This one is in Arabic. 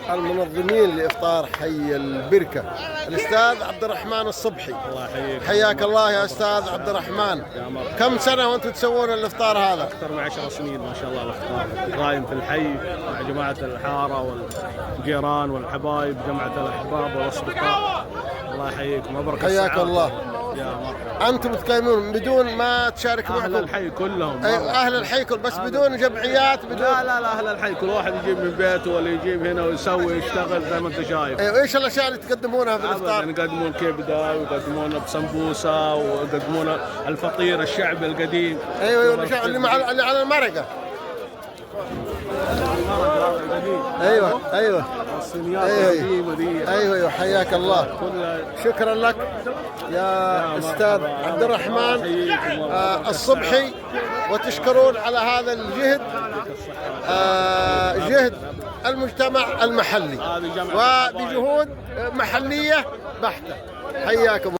المنظمين لإفطار حي البركة الأستاذ عبد الرحمن الصبحي. الله يحييك. حياك الله يا أستاذ عبد الرحمن. يا مرحبا. كم سنة وأنتم تسوون الإفطار هذا؟ أكثر من 10 سنين ما شاء الله. الإفطار قايم في الحي مع جماعة الحارة والجيران والحبايب، جماعة الأحباب والأصدقاء. الله يحييك. مبروك. حياك الله. يا مرحبا. أنتم تقيمون بدون ما تشارك معكم أهل الحي كلهم. أيوة أهل الحي بس بدون جمعيات بدون. لا أهل الحي كل واحد يجيب من بيته ولا يجيب هنا ويسوي يشتغل زي ما أنت شايف. أيوة. إيش الأشياء اللي تقدمونها في الإفطار؟ يقدمون كبدة ويقدمون بسمبوسة ويقدمون الفطير الشعبي القديم. أيوة اللي على المرقة. ايوه الصينيات القديمه دي. ايوه حياك الله. شكرا لك يا استاذ عبد الرحمن الصبحي، وتشكرون على هذا الجهد، جهد المجتمع المحلي وبجهود محليه بحته. حياكم.